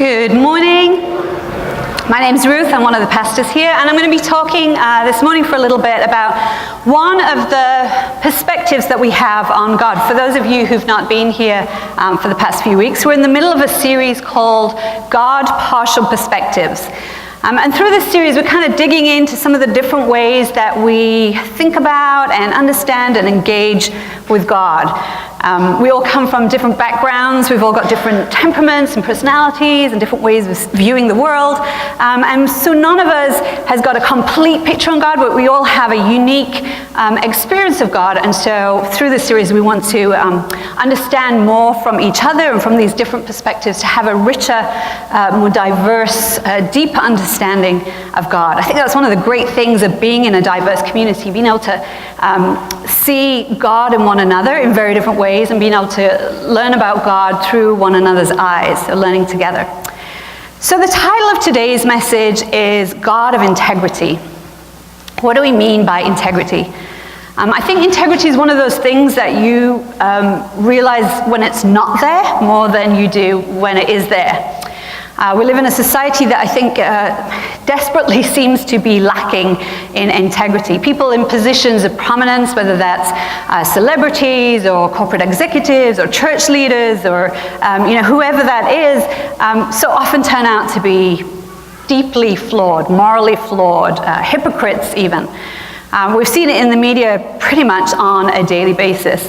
Good morning. My name's Ruth. I'm one of the pastors here, and I'm going to be talking this morning for a little bit about one of the perspectives that we have on God. For those of you who've not been here for the past few weeks, we're in the middle of a series called God Partial Perspectives. And through this series, we're kind of digging into some of the different ways that we think about and understand and engage with God. We all come from different backgrounds. We've all got different temperaments and personalities and different ways of viewing the world. And so none of us has got a complete picture on God, but we all have a unique experience of God. And so through this series, we want to understand more from each other and from these different perspectives to have a richer, more diverse, deeper understanding of God. I think that's one of the great things of being in a diverse community, being able to see God in one another in very different ways and being able to learn about God through one another's eyes, so learning together. So the title of today's message is God of Integrity. What do we mean by integrity? I think integrity is one of those things that you realize when it's not there more than you do when it is there. We live in a society that I think desperately seems to be lacking in integrity. People in positions of prominence, whether that's celebrities or corporate executives or church leaders or whoever that is, so often turn out to be deeply flawed, morally flawed, hypocrites even. We've seen it in the media pretty much on a daily basis.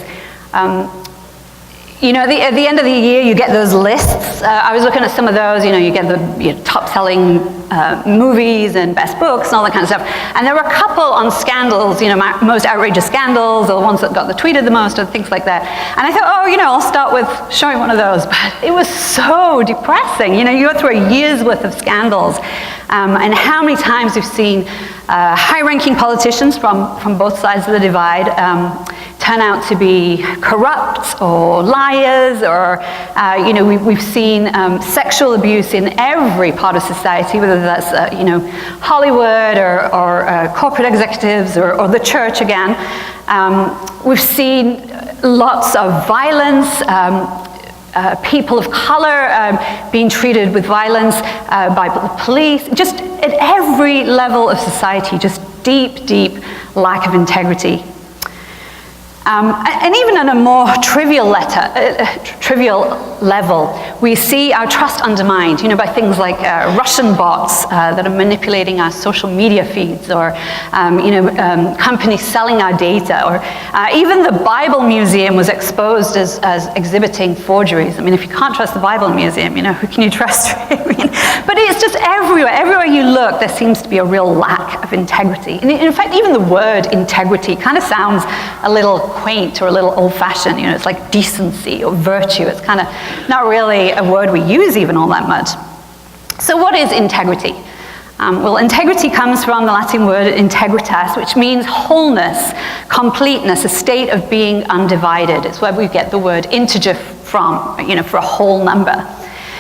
At the end of the year, you get those lists. I was looking at some of those. You get the top-selling movies and best books and all that kind of stuff. And there were a couple on scandals, most outrageous scandals, or the ones that got tweeted the most, or things like that. And I thought, I'll start with showing one of those. But it was so depressing. You go through a year's worth of scandals, and how many times we've seen high-ranking politicians from both sides of the divide turn out to be corrupt or liars, or we've seen sexual abuse in every part of society, whether that's Hollywood or corporate executives or the church again. We've seen lots of violence. People of color being treated with violence by the police, just at every level of society, just deep lack of integrity. And even on a more trivial level, we see our trust undermined, by things like Russian bots that are manipulating our social media feeds, or companies selling our data, or even the Bible Museum was exposed as exhibiting forgeries. If you can't trust the Bible Museum, who can you trust? But it's just everywhere. Everywhere you look, there seems to be a real lack of integrity. And in fact, even the word integrity kind of sounds a little quaint or a little old-fashioned. It's like decency or virtue. It's kind of not really a word we use even all that much. So what is integrity? Well, integrity comes from the Latin word integritas, which means wholeness, completeness, a state of being undivided. It's where we get the word integer from, for a whole number.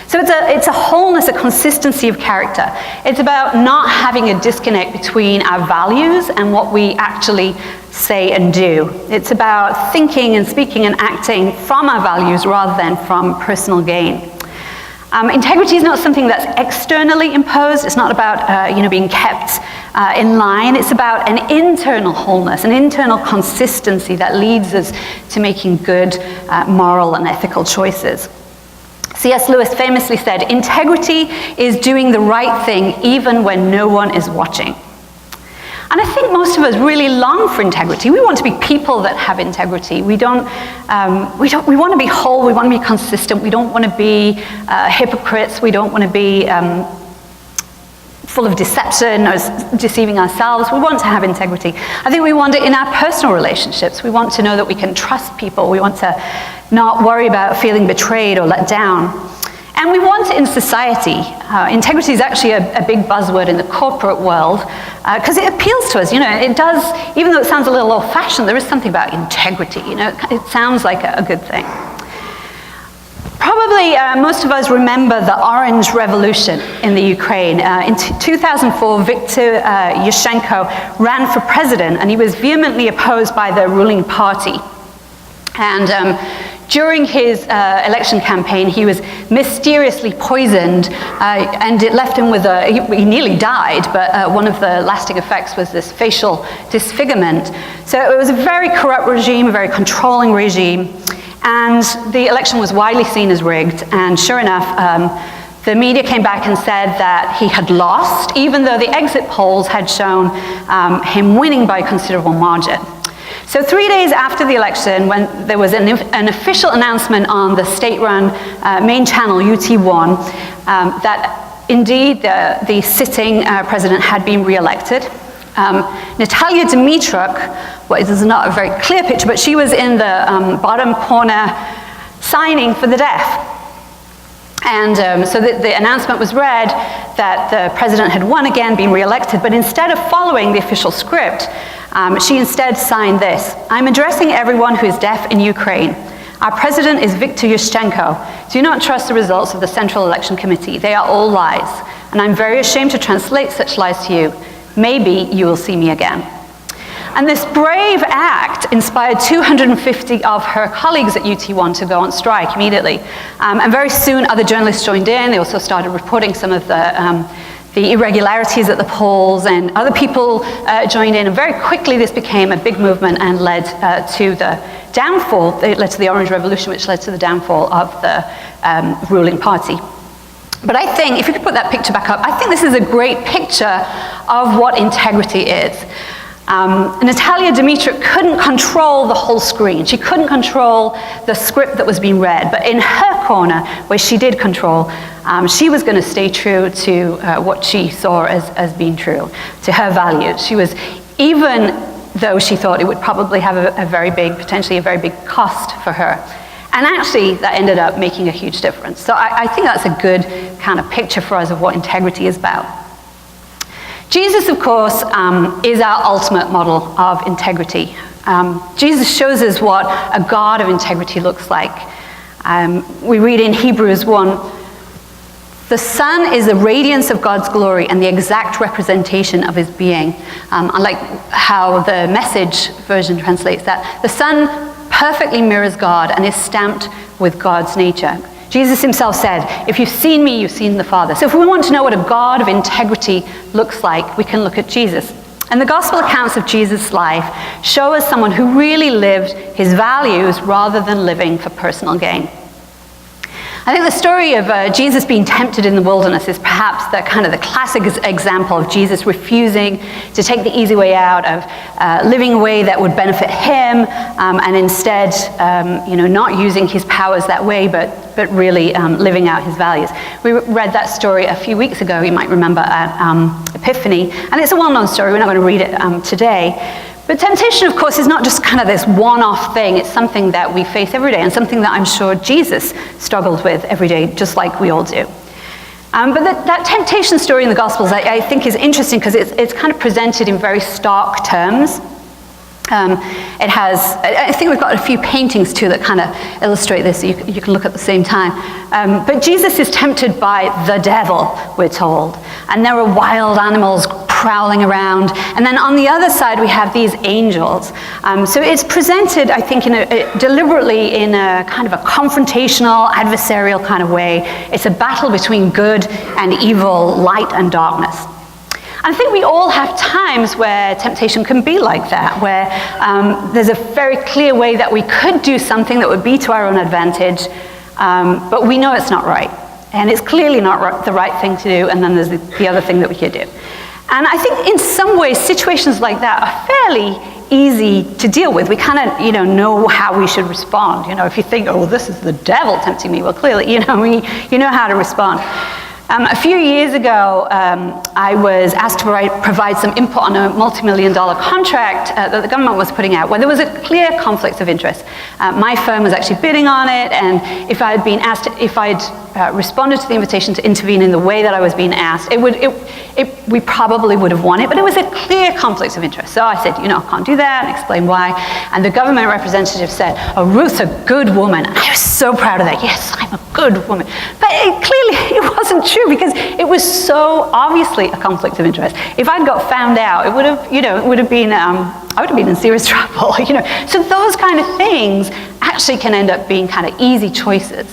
So it's a wholeness, a consistency of character. It's about not having a disconnect between our values and what we actually say and do. It's about thinking and speaking and acting from our values rather than from personal gain. Integrity is not something that's externally imposed. It's not about being kept in line. It's about an internal wholeness, an internal consistency that leads us to making good moral and ethical choices. C.S. Lewis famously said, "Integrity is doing the right thing even when no one is watching." And I think most of us really long for integrity. We want to be people that have integrity. We want to be whole. We want to be consistent. We don't want to be hypocrites. We don't want to be full of deception or deceiving ourselves. We want to have integrity. I think we want it in our personal relationships. We want to know that we can trust people. We want to not worry about feeling betrayed or let down. And we want it in society. Integrity is actually a big buzzword in the corporate world because it appeals to us. It does, even though it sounds a little old-fashioned, there is something about integrity. It sounds like a good thing. Probably most of us remember the Orange Revolution in the Ukraine. In 2004, Viktor Yushchenko ran for president, and he was vehemently opposed by the ruling party. And During his election campaign, he was mysteriously poisoned, and it left him with he nearly died, but one of the lasting effects was this facial disfigurement. So it was a very corrupt regime, a very controlling regime, and the election was widely seen as rigged, and sure enough, the media came back and said that he had lost, even though the exit polls had shown him winning by a considerable margin. So 3 days after the election, when there was an official announcement on the state-run main channel, UT1, that indeed the sitting president had been re-elected, Natalia Dmytruk, well, this is not a very clear picture, but she was in the bottom corner signing for the deaf. And so the announcement was read that the president had won again, been re-elected, but instead of following the official script, she instead signed this: "I'm addressing everyone who is deaf in Ukraine. Our president is Viktor Yushchenko. Do not trust the results of the Central Election Committee. They are all lies. And I'm very ashamed to translate such lies to you. Maybe you will see me again." And this brave act inspired 250 of her colleagues at UT1 to go on strike immediately. And very soon other journalists joined in. They also started reporting some of the irregularities at the polls, and other people joined in. And very quickly this became a big movement and led to the downfall. It led to the Orange Revolution, which led to the downfall of the ruling party. But I think, if you could put that picture back up, I think this is a great picture of what integrity is. Natalia Dmytruk couldn't control the whole screen. She couldn't control the script that was being read. But in her corner, where she did control, she was going to stay true to what she saw as being true, to her values. She was, even though she thought it would probably have a very big, potentially a very big cost for her. And actually, that ended up making a huge difference. So I think that's a good kind of picture for us of what integrity is about. Jesus, of course, is our ultimate model of integrity. Jesus shows us what a God of integrity looks like. We read in Hebrews 1, "The Son is the radiance of God's glory and the exact representation of his being." I like how the Message version translates that. "The Son perfectly mirrors God and is stamped with God's nature." Jesus himself said, "If you've seen me, you've seen the Father." So if we want to know what a God of integrity looks like, we can look at Jesus. And the gospel accounts of Jesus' life show us someone who really lived his values rather than living for personal gain. I think the story of Jesus being tempted in the wilderness is perhaps the classic example of Jesus refusing to take the easy way out of living a way that would benefit him, and instead, not using his powers that way, but really living out his values. We read that story a few weeks ago, you might remember, at Epiphany, and it's a well-known story. We're not going to read it today. But temptation, of course, is not just kind of this one-off thing. It's something that we face every day, and something that I'm sure Jesus struggled with every day, just like we all do. But that temptation story in the Gospels, I think, is interesting because it's kind of presented in very stark terms. It has, I think we've got a few paintings too that kind of illustrate this, so you can look at the same time. But Jesus is tempted by the devil, we're told. And there are wild animals prowling around. And then on the other side, we have these angels. So it's presented, I think, deliberately in a kind of a confrontational, adversarial kind of way. It's a battle between good and evil, light and darkness. I think we all have times where temptation can be like that, where there's a very clear way that we could do something that would be to our own advantage, but we know it's not right. And it's clearly not the right thing to do, and then there's the other thing that we could do. And I think in some ways, situations like that are fairly easy to deal with. We kind of, know how we should respond. If you think, oh, this is the devil tempting me, well, clearly, you know how to respond. A few years ago, I was asked to provide some input on a multi-million-dollar contract that the government was putting out, where there was a clear conflict of interest. My firm was actually bidding on it, and if I had been asked, if I'd responded to the invitation to intervene in the way that I was being asked, we probably would have won it, but it was a clear conflict of interest. So I said, I can't do that, and explained why. And the government representative said, "Oh, Ruth's a good woman." And I was so proud of that. Yes, I'm a good woman. But clearly it wasn't true, because it was so obviously a conflict of interest. If I'd got found out, it would have, been I would have been in serious trouble, So those kind of things actually can end up being kind of easy choices.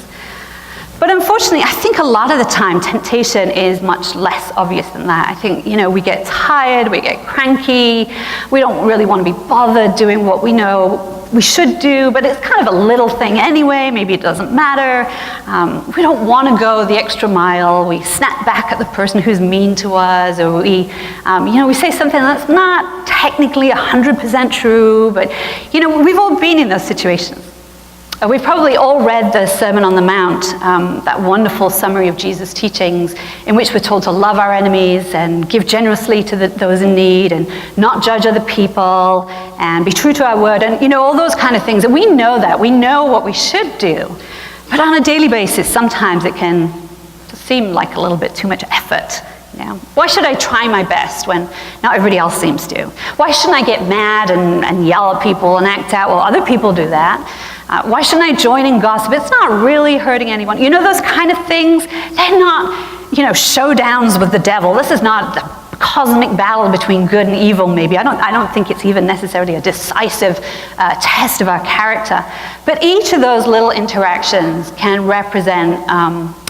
But unfortunately, I think a lot of the time, temptation is much less obvious than that. I think, we get tired, we get cranky, we don't really want to be bothered doing what we know we should do, but it's kind of a little thing anyway, maybe it doesn't matter. We don't want to go the extra mile, we snap back at the person who's mean to us, or we say something that's not technically 100% true, but, we've all been in those situations. We've probably all read the Sermon on the Mount, that wonderful summary of Jesus' teachings in which we're told to love our enemies and give generously to those in need and not judge other people and be true to our word and, all those kind of things. And we know that. We know what we should do. But on a daily basis, sometimes it can seem like a little bit too much effort. Why should I try my best when not everybody else seems to? Why shouldn't I get mad and yell at people and act out while other people do that? Why shouldn't I join in gossip? It's not really hurting anyone. Those kind of things, they're not, showdowns with the devil. This is not the cosmic battle between good and evil, maybe. I don't think it's even necessarily a decisive test of our character. But each of those little interactions can represent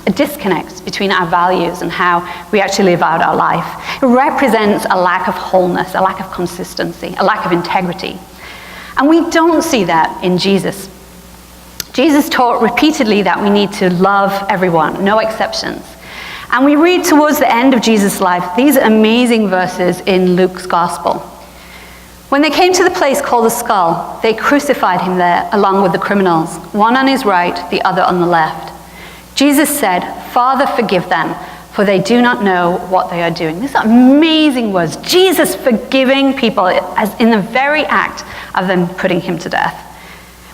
a disconnect between our values and how we actually live out our life. It represents a lack of wholeness, a lack of consistency, a lack of integrity. And we don't see that in Jesus. Jesus taught repeatedly that we need to love everyone, no exceptions. And we read towards the end of Jesus' life these amazing verses in Luke's gospel. When they came to the place called the Skull, they crucified him there along with the criminals, one on his right, the other on the left. Jesus said, "Father, forgive them, for they do not know what they are doing." These are amazing words. Jesus forgiving people as in the very act of them putting him to death.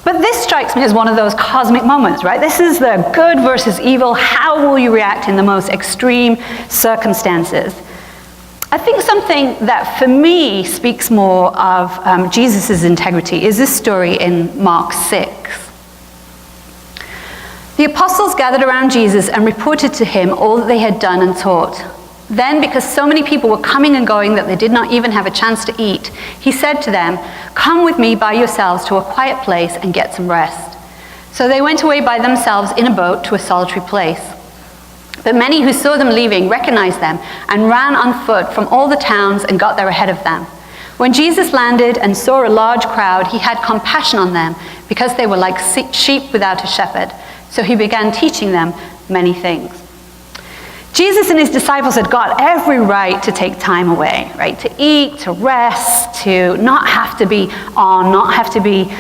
But this strikes me as one of those cosmic moments, right? This is the good versus evil. How will you react in the most extreme circumstances? I think something that for me speaks more of Jesus' integrity is this story in Mark 6. The apostles gathered around Jesus and reported to him all that they had done and taught. Then, because so many people were coming and going that they did not even have a chance to eat, he said to them, "Come with me by yourselves to a quiet place and get some rest." So they went away by themselves in a boat to a solitary place. But many who saw them leaving recognized them and ran on foot from all the towns and got there ahead of them. When Jesus landed and saw a large crowd, he had compassion on them because they were like sheep without a shepherd. So he began teaching them many things. Jesus and his disciples had got every right to take time away, right? To eat, to rest, to not have to be on, not have to be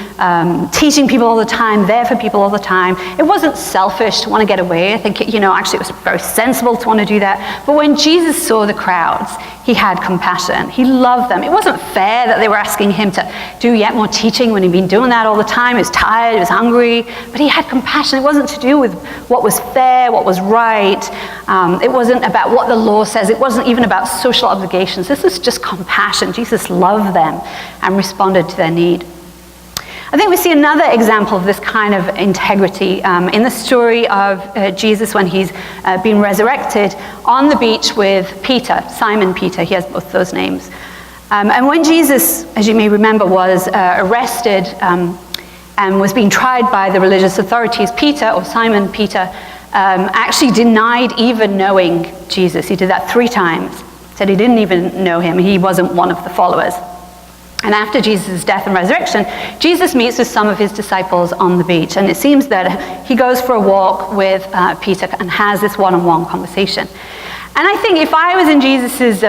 teaching people all the time, there for people all the time. It wasn't selfish to want to get away. I think, actually it was very sensible to want to do that. But when Jesus saw the crowds, he had compassion. He loved them. It wasn't fair that they were asking him to do yet more teaching when he'd been doing that all the time. He was tired, he was hungry, but he had compassion. It wasn't to do with what was fair, what was right. It wasn't about what the law says. It wasn't even about social obligations. This was just compassion. Jesus loved them and responded to their need. I think we see another example of this kind of integrity in the story of Jesus when he's been resurrected on the beach with Peter, Simon Peter. He has both those names. And when Jesus, as you may remember, was arrested and was being tried by the religious authorities, Peter, or Simon Peter, actually denied even knowing Jesus. He did that 3 times. Said he didn't even know him. He wasn't one of the followers. And after Jesus' death and resurrection, Jesus meets with some of his disciples on the beach. And it seems that he goes for a walk with Peter and has this one-on-one conversation. And I think if I was in Jesus'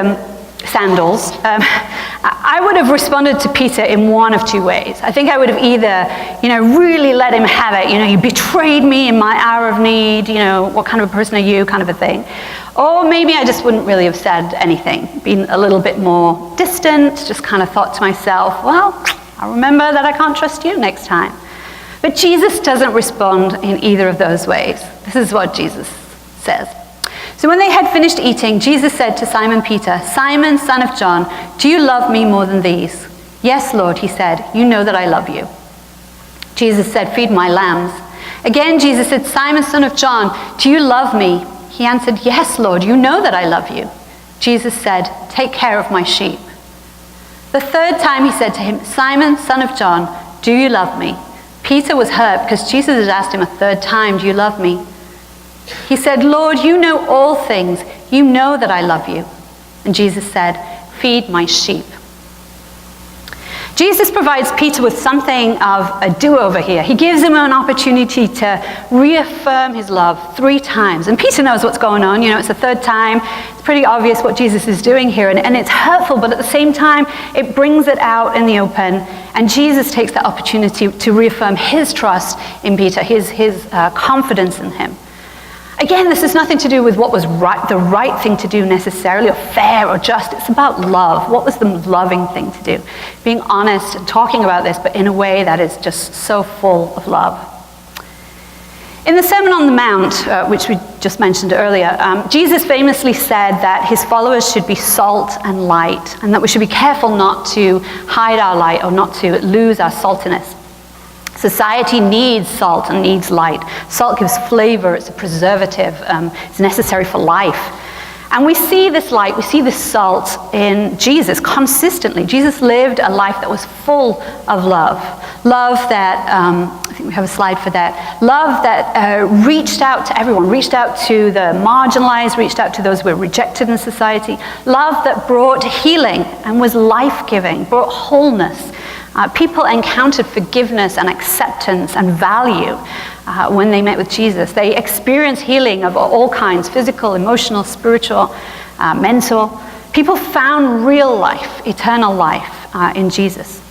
sandals, I would have responded to Peter in one of 2 ways. I think I would have either, really let him have it. You betrayed me in my hour of need. What kind of a person are you, kind of a thing. Or maybe I just wouldn't really have said anything, been a little bit more distant, just kind of thought to myself, well, I'll remember that I can't trust you next time. But Jesus doesn't respond in either of those ways. This is what Jesus says. So when they had finished eating, Jesus said to Simon Peter, "Simon, son of John, do you love me more than these?" "Yes, Lord," he said, "you know that I love you." Jesus said, "Feed my lambs." Again, Jesus said, "Simon, son of John, do you love me?" He answered, "Yes, Lord, you know that I love you." Jesus said, "Take care of my sheep." The third time he said to him, "Simon, son of John, do you love me?" Peter was hurt because Jesus had asked him a third time, "Do you love me?" He said, "Lord, you know all things. You know that I love you." And Jesus said, "Feed my sheep." Jesus provides Peter with something of a do-over here. He gives him an opportunity to reaffirm his love 3 times. And Peter knows what's going on. It's the third time. It's pretty obvious what Jesus is doing here. And it's hurtful, but at the same time, it brings it out in the open. And Jesus takes that opportunity to reaffirm his trust in Peter, his confidence in him. Again, this has nothing to do with what was the right thing to do necessarily, or fair or just. It's about love. What was the loving thing to do? Being honest and talking about this, but in a way that is just so full of love. In the Sermon on the Mount, which we just mentioned earlier, Jesus famously said that his followers should be salt and light, and that we should be careful not to hide our light or not to lose our saltiness. Society needs salt and needs light. Salt gives flavor, it's a preservative, it's necessary for life. And we see this light, we see this salt in Jesus consistently. Jesus lived a life that was full of love. Love that, I think we have a slide for that. Love that reached out to everyone, reached out to the marginalized, reached out to those who were rejected in society. Love that brought healing and was life-giving, brought wholeness. People encountered forgiveness and acceptance and value when they met with Jesus. They experienced healing of all kinds, physical, emotional, spiritual, mental. People found real life, eternal life in Jesus.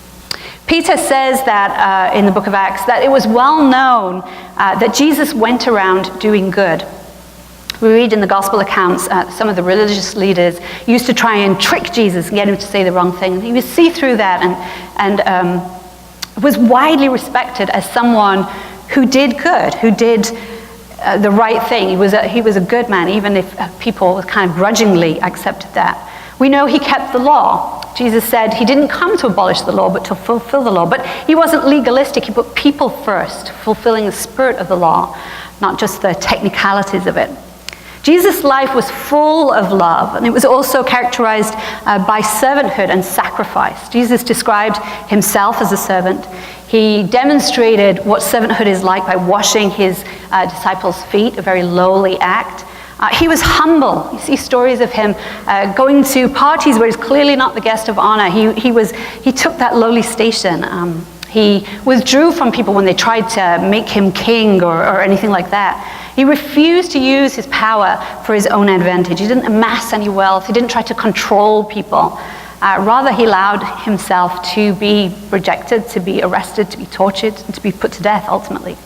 Peter says that in the book of Acts, that it was well known that Jesus went around doing good. We read in the gospel accounts, some of the religious leaders used to try and trick Jesus and get him to say the wrong thing. And he would see through that and was widely respected as someone who did good, who did the right thing. He was a good man, even if people kind of grudgingly accepted that. We know he kept the law. Jesus said he didn't come to abolish the law, but to fulfill the law. But he wasn't legalistic. He put people first, fulfilling the spirit of the law, not just the technicalities of it. Jesus' life was full of love, and it was also characterized by servanthood and sacrifice. Jesus described himself as a servant. He demonstrated what servanthood is like by washing his disciples' feet, a very lowly act. He was humble. You see stories of him going to parties where he's clearly not the guest of honor. He took that lowly station. He withdrew from people when they tried to make him king or anything like that. He refused to use his power for his own advantage. He didn't amass any wealth. He didn't try to control people. Rather, he allowed himself to be rejected, to be arrested, to be tortured, and to be put to death, ultimately.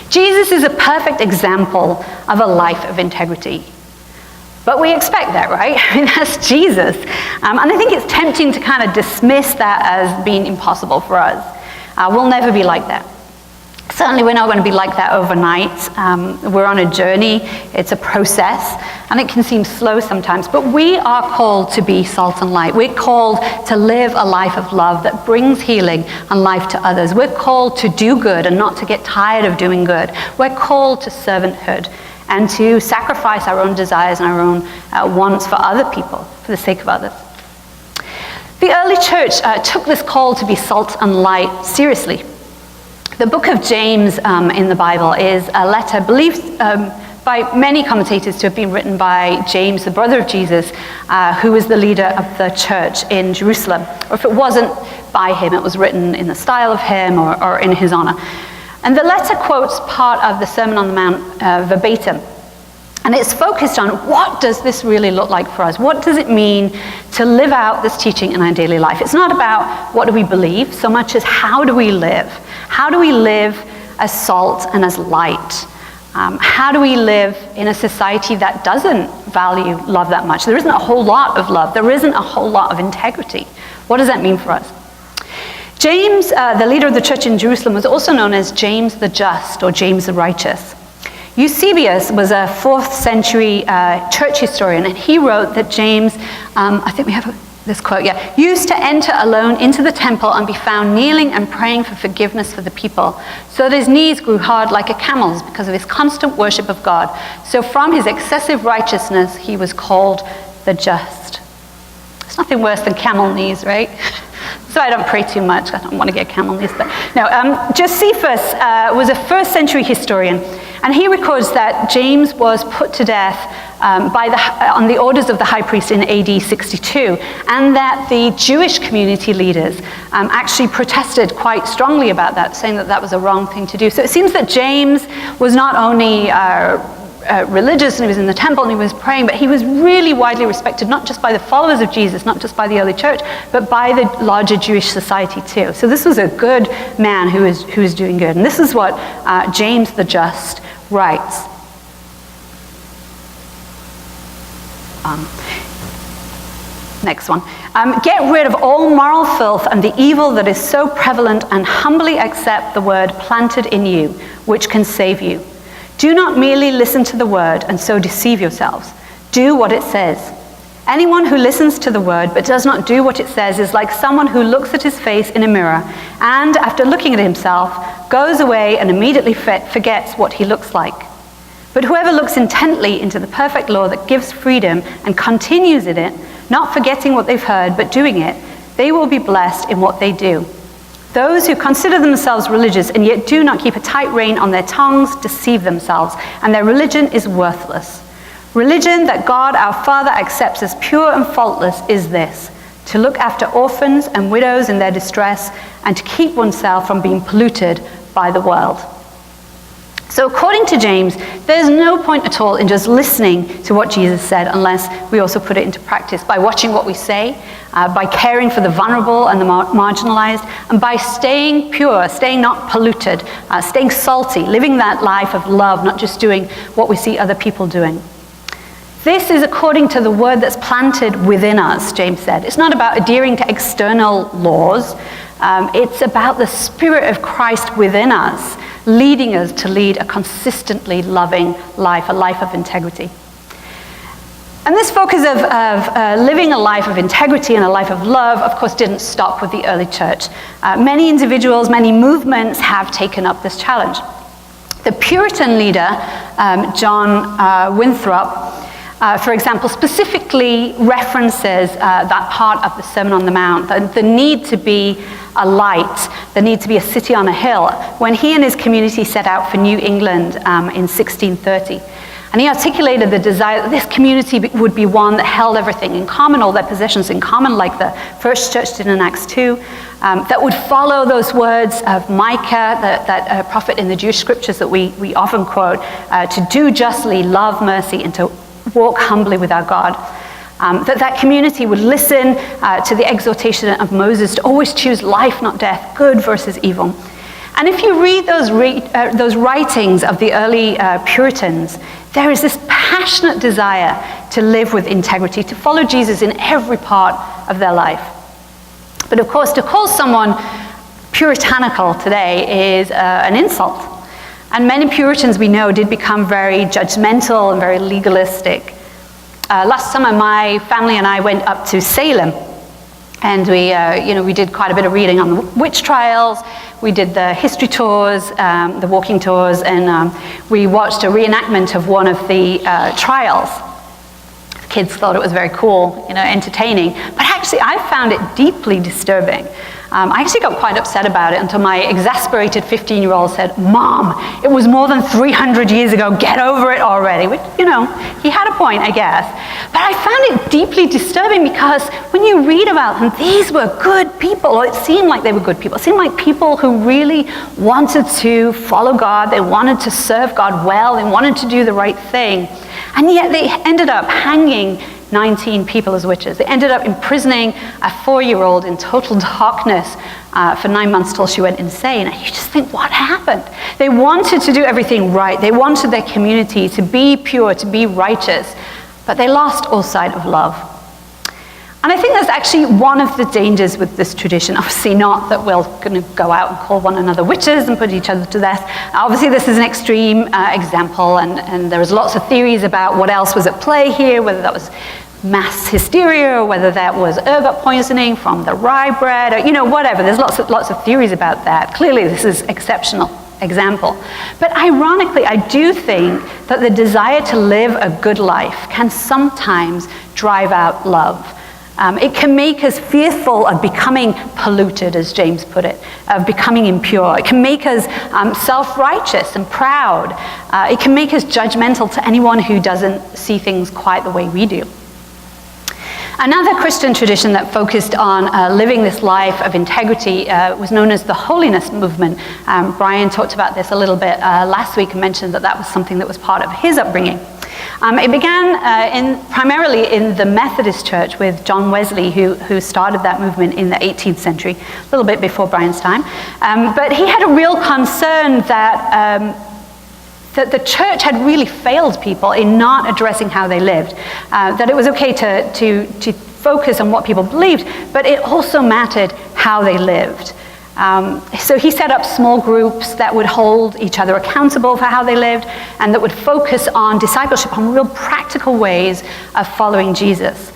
Jesus is a perfect example of a life of integrity. But we expect that, right? I mean, that's Jesus. And I think it's tempting to kind of dismiss that as being impossible for us. We'll never be like that. Certainly we're not going to be like that overnight. We're on a journey. It's a process, and it can seem slow sometimes. But we are called to be salt and light. We're called to live a life of love that brings healing and life to others. We're called to do good and not to get tired of doing good. We're called to servanthood and to sacrifice our own desires and our own wants for other people, for the sake of others. The early church took this call to be salt and light seriously. The book of James in the Bible is a letter believed by many commentators to have been written by James, the brother of Jesus, who was the leader of the church in Jerusalem. Or if it wasn't by him, it was written in the style of him or in his honor. And the letter quotes part of the Sermon on the Mount verbatim. And it's focused on what does this really look like for us? What does it mean to live out this teaching in our daily life? It's not about what do we believe so much as how do we live? How do we live as salt and as light? How do we live in a society that doesn't value love that much? There isn't a whole lot of love. There isn't a whole lot of integrity. What does that mean for us? James, the leader of the church in Jerusalem, was also known as James the Just or James the Righteous. Eusebius was a 4th century church historian, and he wrote that James, I think we have this quote, used to enter alone into the temple and be found kneeling and praying for forgiveness for the people, so that his knees grew hard like a camel's because of his constant worship of God. So from his excessive righteousness, he was called the Just. There's nothing worse than camel knees, right? so I don't pray too much. I don't want to get camel knees, but no. Josephus was a first century historian, and he records that James was put to death on the orders of the high priest in AD 62, and that the Jewish community leaders actually protested quite strongly about that, saying that that was a wrong thing to do. So it seems that James was not only religious, and he was in the temple and he was praying, but he was really widely respected, not just by the followers of Jesus, not just by the early church, but by the larger Jewish society too. So this was a good man who was doing good. And this is what James the Just writes. Next one. Get rid of all moral filth and the evil that is so prevalent, and humbly accept the word planted in you, which can save you. Do not merely listen to the word and so deceive yourselves. Do what it says. Anyone who listens to the word but does not do what it says is like someone who looks at his face in a mirror and, after looking at himself, goes away and immediately forgets what he looks like. But whoever looks intently into the perfect law that gives freedom and continues in it, not forgetting what they've heard but doing it, they will be blessed in what they do. Those who consider themselves religious and yet do not keep a tight rein on their tongues deceive themselves, and their religion is worthless. Religion that God our Father accepts as pure and faultless is this: to look after orphans and widows in their distress, and to keep oneself from being polluted by the world. So according to James, there's no point at all in just listening to what Jesus said unless we also put it into practice by watching what we say, by caring for the vulnerable and the marginalized, and by staying pure, staying not polluted, staying salty, living that life of love, not just doing what we see other people doing. This is according to the word that's planted within us, James said. It's not about adhering to external laws. It's about the Spirit of Christ within us, leading us to lead a consistently loving life, a life of integrity. And this focus of living a life of integrity and a life of love, of course, didn't stop with the early church. Many individuals, many movements have taken up this challenge. The Puritan leader, John Winthrop, for example, specifically references that part of the Sermon on the Mount, the need to be a light, the need to be a city on a hill, when he and his community set out for New England in 1630. And he articulated the desire that this community would be one that held everything in common, all their possessions in common, like the first church did in Acts 2, that would follow those words of Micah, that prophet in the Jewish scriptures that we often quote, to do justly, love mercy, and to walk humbly with our God. That community would listen to the exhortation of Moses to always choose life, not death, good versus evil. And if you read those writings of the early Puritans, there is this passionate desire to live with integrity, to follow Jesus in every part of their life. But of course, to call someone puritanical today is an insult. And many Puritans we know did become very judgmental and very legalistic. Last summer, my family and I went up to Salem, and we did quite a bit of reading on the witch trials. We did the history tours, the walking tours, and we watched a reenactment of one of the trials. The kids thought it was very cool, entertaining, but actually I found it deeply disturbing. I actually got quite upset about it until my exasperated 15-year-old said, "Mom, it was more than 300 years ago, get over it already." Which, he had a point, I guess. But I found it deeply disturbing because when you read about them, these were good people, or it seemed like they were good people. It seemed like people who really wanted to follow God, they wanted to serve God well, they wanted to do the right thing. And yet they ended up hanging 19 people as witches. They ended up imprisoning a 4-year-old in total darkness for 9 months till she went insane. And you just think, what happened? They wanted to do everything right. They wanted their community to be pure, to be righteous, but they lost all sight of love. And I think that's actually one of the dangers with this tradition. Obviously not that we're going to go out and call one another witches and put each other to death. Obviously this is an extreme example, and there's lots of theories about what else was at play here, whether that was mass hysteria or whether that was ergot poisoning from the rye bread, or whatever. There's lots of theories about that. Clearly this is exceptional example. But ironically, I do think that the desire to live a good life can sometimes drive out love. It can make us fearful of becoming polluted, as James put it, of becoming impure. It can make us self-righteous and proud. It can make us judgmental to anyone who doesn't see things quite the way we do. Another Christian tradition that focused on living this life of integrity was known as the holiness movement. Brian talked about this a little bit last week and mentioned that was something that was part of his upbringing. It began primarily in the Methodist Church with John Wesley, who started that movement in the 18th century, a little bit before Brian's time. But he had a real concern that the church had really failed people in not addressing how they lived. That it was okay to focus on what people believed, but it also mattered how they lived. So he set up small groups that would hold each other accountable for how they lived and that would focus on discipleship, on real practical ways of following Jesus.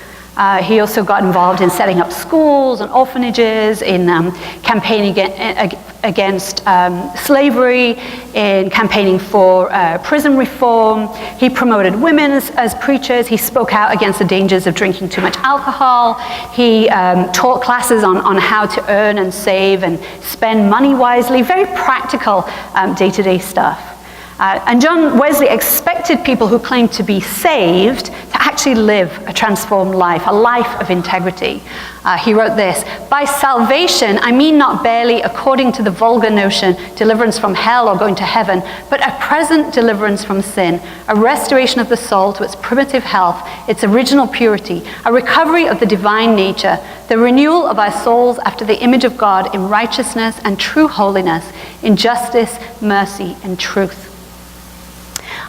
He also got involved in setting up schools and orphanages, in campaigning against slavery, in campaigning for prison reform. He promoted women as preachers. He spoke out against the dangers of drinking too much alcohol. He taught classes on how to earn and save and spend money wisely, very practical day-to-day stuff. And John Wesley expected people who claimed to be saved to actually live a transformed life, a life of integrity. He wrote this: "By salvation, I mean not barely, according to the vulgar notion, deliverance from hell or going to heaven, but a present deliverance from sin, a restoration of the soul to its primitive health, its original purity, a recovery of the divine nature, the renewal of our souls after the image of God in righteousness and true holiness, in justice, mercy, and truth."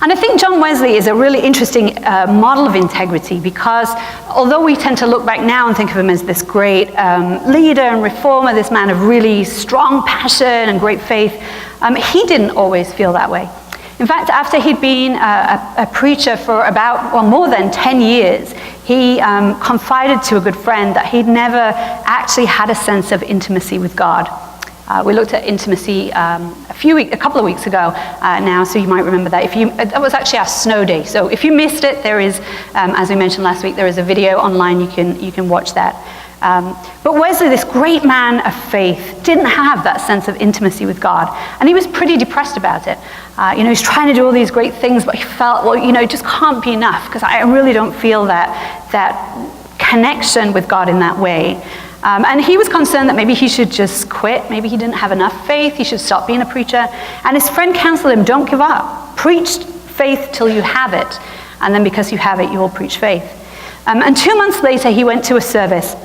And I think John Wesley is a really interesting model of integrity, because although we tend to look back now and think of him as this great leader and reformer, this man of really strong passion and great faith, he didn't always feel that way. In fact, after he'd been a preacher for more than 10 years, he confided to a good friend that he'd never actually had a sense of intimacy with God. We looked at intimacy a couple of weeks ago now, so you might remember that. That was actually our snow day. So if you missed it, there is, as we mentioned last week, there is a video online. You can watch that. But Wesley, this great man of faith, didn't have that sense of intimacy with God, and he was pretty depressed about it. He's trying to do all these great things, but he felt, well, it just can't be enough, because I really don't feel that connection with God in that way. And he was concerned that maybe he should just quit. Maybe he didn't have enough faith. He should stop being a preacher. And his friend counseled him, don't give up. Preach faith till you have it. And then because you have it, you will preach faith. And 2 months later, he went to a service.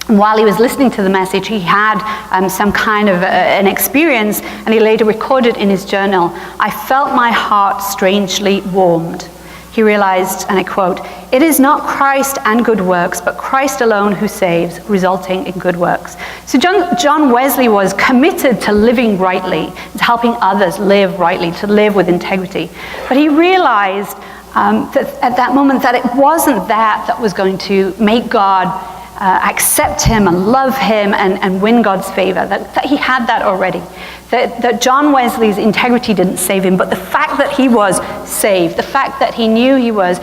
And while he was listening to the message, he had some kind of an experience, and he later recorded in his journal, "I felt my heart strangely warmed." He realized, and I quote, "It is not Christ and good works, but Christ alone who saves, resulting in good works." So John Wesley was committed to living rightly, to helping others live rightly, to live with integrity. But he realized that at that moment that it wasn't that was going to make God accept him and love him and win God's favor, that he had that already. That John Wesley's integrity didn't save him, but the fact that he was saved, the fact that he knew he was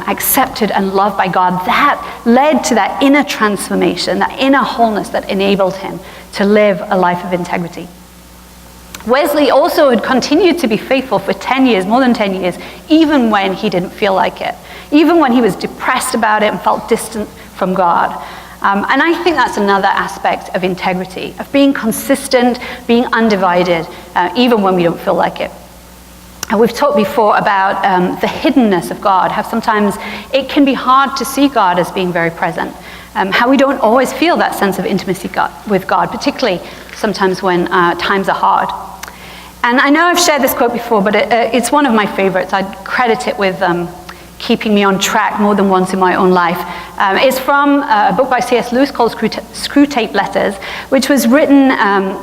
accepted and loved by God, that led to that inner transformation, that inner wholeness that enabled him to live a life of integrity. Wesley also had continued to be faithful for 10 years, more than 10 years, even when he didn't feel like it, even when he was depressed about it and felt distant from God. And I think that's another aspect of integrity, of being consistent, being undivided, even when we don't feel like it. And we've talked before about the hiddenness of God, how sometimes it can be hard to see God as being very present, how we don't always feel that sense of intimacy with God, particularly sometimes when times are hard. And I know I've shared this quote before, but it's one of my favorites. I'd credit it with keeping me on track more than once in my own life. It's from a book by C.S. Lewis called Screwtape Letters, which was written,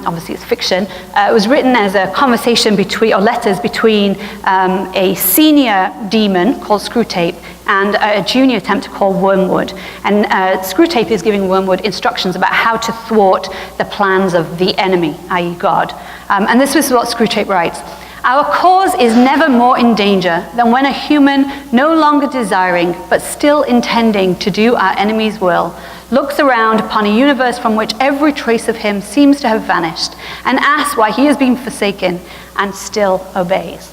obviously it's fiction, it was written as a conversation letters between a senior demon called Screwtape and a junior tempter called Wormwood. And Screwtape is giving Wormwood instructions about how to thwart the plans of the enemy, i.e. God. And this was what Screwtape writes. "Our cause is never more in danger than when a human, no longer desiring, but still intending to do our enemy's will, looks around upon a universe from which every trace of him seems to have vanished, and asks why he has been forsaken and still obeys.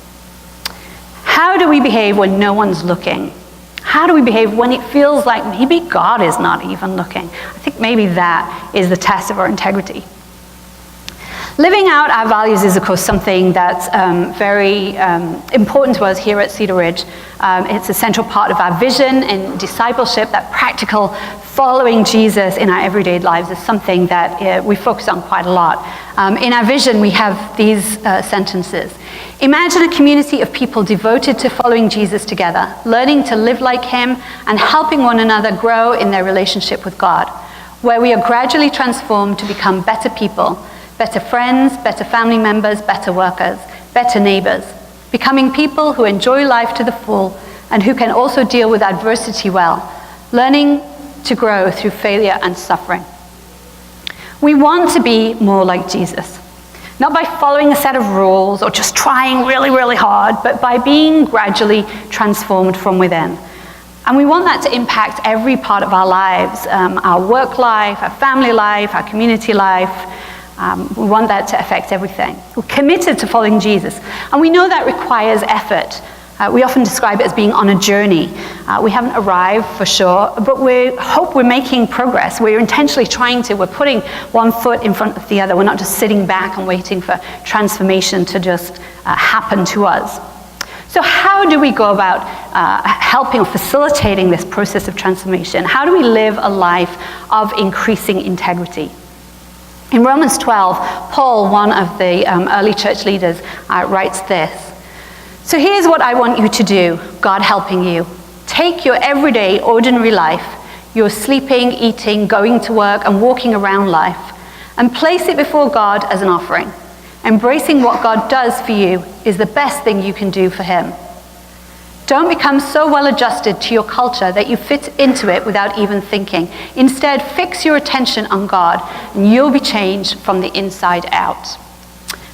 How do we behave when no one's looking? How do we behave when it feels like maybe God is not even looking? I think maybe that is the test of our integrity. Living out our values is, of course, something that's very important to us here at Cedar Ridge. It's a central part of our vision and discipleship. That practical following Jesus in our everyday lives is something that we focus on quite a lot. In our vision, we have these sentences. Imagine a community of people devoted to following Jesus together, learning to live like him and helping one another grow in their relationship with God, where we are gradually transformed to become better people, better friends, better family members, better workers, better neighbors, becoming people who enjoy life to the full and who can also deal with adversity well, learning to grow through failure and suffering. We want to be more like Jesus, not by following a set of rules or just trying really, really hard, but by being gradually transformed from within. And we want that to impact every part of our lives, our work life, our family life, our community life. We want that to affect everything. We're committed to following Jesus, and we know that requires effort. We often describe it as being on a journey. We haven't arrived for sure, but we hope we're making progress. We're intentionally we're putting one foot in front of the other. We're not just sitting back and waiting for transformation to just happen to us. So how do we go about helping or facilitating this process of transformation? How do we live a life of increasing integrity? In Romans 12, Paul, one of the early church leaders, writes this. So here's what I want you to do, God helping you. Take your everyday, ordinary life, your sleeping, eating, going to work, and walking around life, and place it before God as an offering. Embracing what God does for you is the best thing you can do for him. Don't become so well adjusted to your culture that you fit into it without even thinking. Instead, fix your attention on God, and you'll be changed from the inside out.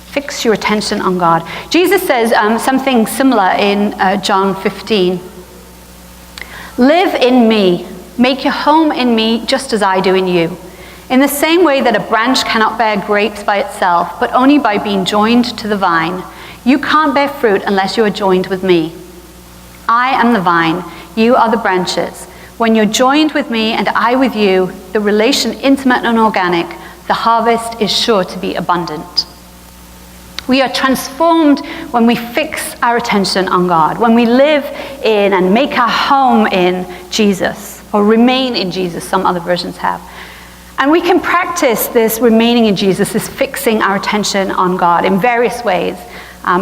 Fix your attention on God. Jesus says something similar in John 15. Live in me. Make your home in me just as I do in you. In the same way that a branch cannot bear grapes by itself, but only by being joined to the vine, you can't bear fruit unless you are joined with me. I am the vine, you are the branches. When you're joined with me and I with you, the relation intimate and organic, the harvest is sure to be abundant. We are transformed when we fix our attention on God, when we live in and make our home in Jesus, or remain in Jesus, some other versions have. And we can practice this remaining in Jesus, this fixing our attention on God in various ways.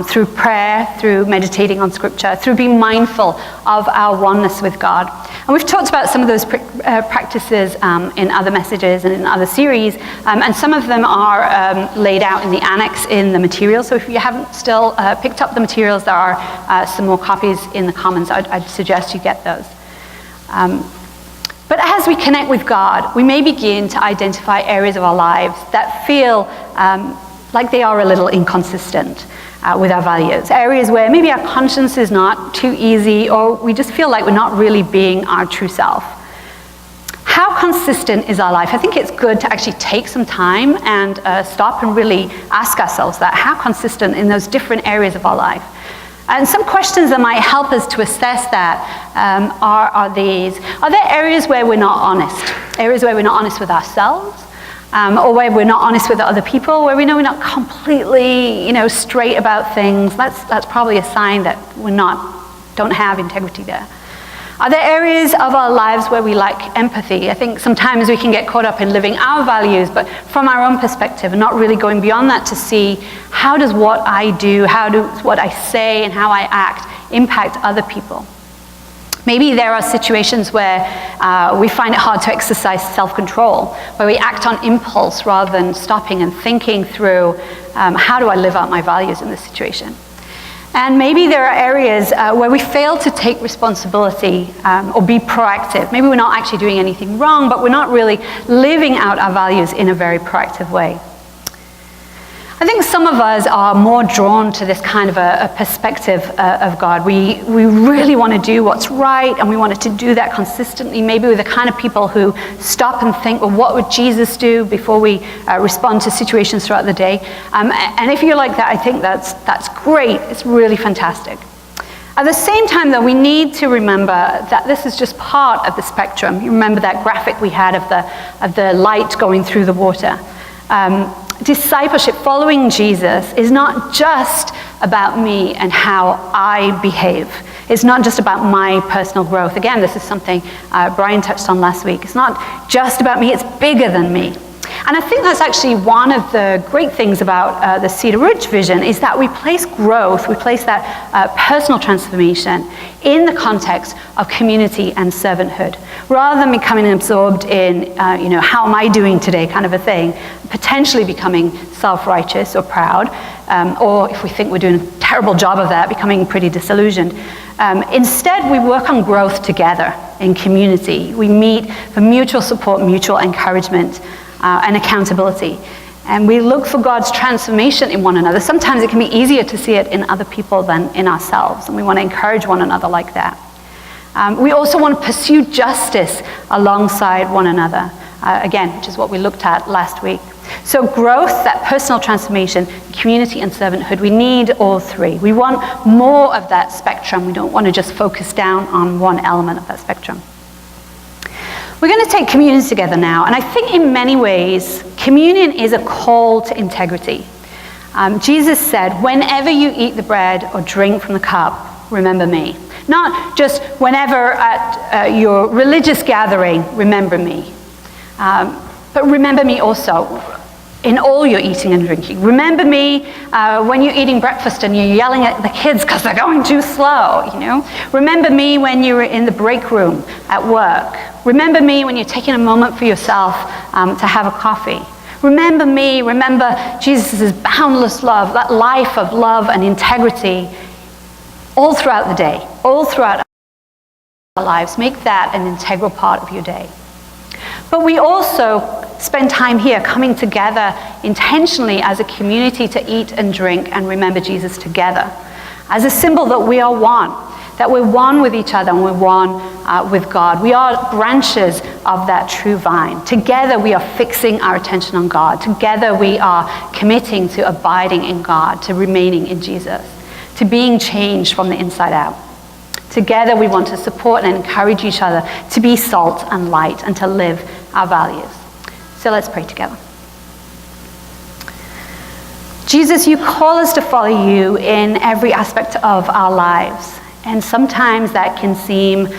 Through prayer, through meditating on scripture, through being mindful of our oneness with God. And we've talked about some of those practices in other messages and in other series, and some of them are laid out in the annex in the materials. So if you haven't still picked up the materials, there are some more copies in the Commons. I'd suggest you get those. But as we connect with God, we may begin to identify areas of our lives that feel like they are a little inconsistent with our values. Areas where maybe our conscience is not too easy, or we just feel like we're not really being our true self. How consistent is our life? I think it's good to actually take some time and stop and really ask ourselves that. How consistent in those different areas of our life? And some questions that might help us to assess that are these. Are there areas where we're not honest? Areas where we're not honest with ourselves? Or where we're not honest with other people, where we know we're not completely, straight about things? That's probably a sign that don't have integrity there. Are there areas of our lives where we lack empathy? I think sometimes we can get caught up in living our values, but from our own perspective, and not really going beyond that to see how does what I do, how does what I say and how I act impact other people. Maybe there are situations where we find it hard to exercise self-control, where we act on impulse rather than stopping and thinking through how do I live out my values in this situation. And maybe there are areas where we fail to take responsibility or be proactive. Maybe we're not actually doing anything wrong, but we're not really living out our values in a very proactive way. I think some of us are more drawn to this kind of a perspective of God. We really want to do what's right, and we want to do that consistently. Maybe we're the kind of people who stop and think, well, what would Jesus do before we respond to situations throughout the day? And if you're like that, I think that's great. It's really fantastic. At the same time, though, we need to remember that this is just part of the spectrum. You remember that graphic we had of the light going through the water. Discipleship, following Jesus, is not just about me and how I behave. It's not just about my personal growth. Again, this is something Brian touched on last week. It's not just about me, it's bigger than me. And I think that's actually one of the great things about the Cedar Ridge vision, is that we place growth, we place that personal transformation in the context of community and servanthood, rather than becoming absorbed in, how am I doing today kind of a thing, potentially becoming self-righteous or proud, or if we think we're doing a terrible job of that, becoming pretty disillusioned. Instead, we work on growth together in community. We meet for mutual support, mutual encouragement, and accountability. And we look for God's transformation in one another. Sometimes it can be easier to see it in other people than in ourselves, and we want to encourage one another like that. We also want to pursue justice alongside one another, again, which is what we looked at last week. So growth, that personal transformation, community and servanthood, we need all three. We want more of that spectrum. We don't want to just focus down on one element of that spectrum. We're going to take communion together now, and I think in many ways, communion is a call to integrity. Jesus said, whenever you eat the bread or drink from the cup, remember me. Not just whenever at your religious gathering, remember me. But remember me also in all your eating and drinking. Remember me when you're eating breakfast and you're yelling at the kids because they're going too slow, Remember me when you're in the break room at work. Remember me when you're taking a moment for yourself to have a coffee. Remember me, remember Jesus' boundless love, that life of love and integrity all throughout the day, all throughout our lives. Make that an integral part of your day. But we also spend time here coming together intentionally as a community to eat and drink and remember Jesus together, as a symbol that we are one, that we're one with each other and we're one with God. We are branches of that true vine. Together we are fixing our attention on God. Together we are committing to abiding in God, to remaining in Jesus, to being changed from the inside out. Together we want to support and encourage each other to be salt and light and to live our values. So let's pray together. Jesus, you call us to follow you in every aspect of our lives. And sometimes that can seem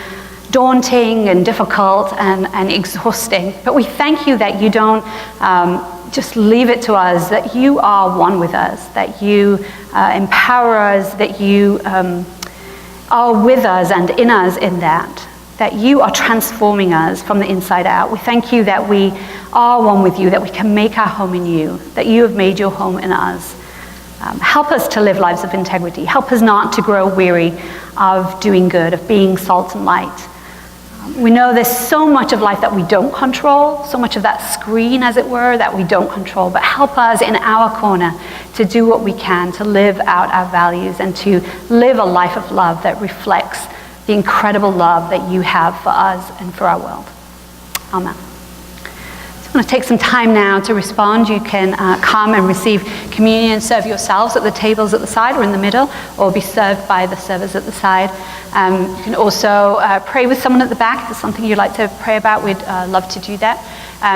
daunting and difficult and exhausting. But we thank you that you don't just leave it to us, that you are one with us, that you empower us, that you are with us and in us in that you are transforming us from the inside out. We thank you that we are one with you, that we can make our home in you, that you have made your home in us. Help us to live lives of integrity. Help us not to grow weary of doing good, of being salt and light. We know there's so much of life that we don't control, so much of that screen, as it were, that we don't control. But help us in our corner to do what we can, to live out our values and to live a life of love that reflects the incredible love that you have for us and for our world. Amen. I'm going to take some time now to respond. You can come and receive communion and serve yourselves at the tables at the side or in the middle, or be served by the servers at the side. You can also pray with someone at the back. If there's something you'd like to pray about, we'd love to do that.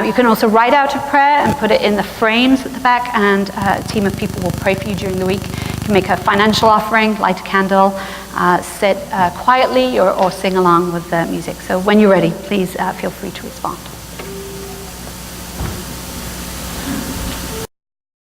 You can also write out a prayer and put it in the frames at the back, and a team of people will pray for you during the week. You can make a financial offering, light a candle, sit quietly, or sing along with the music. So when you're ready, please feel free to respond.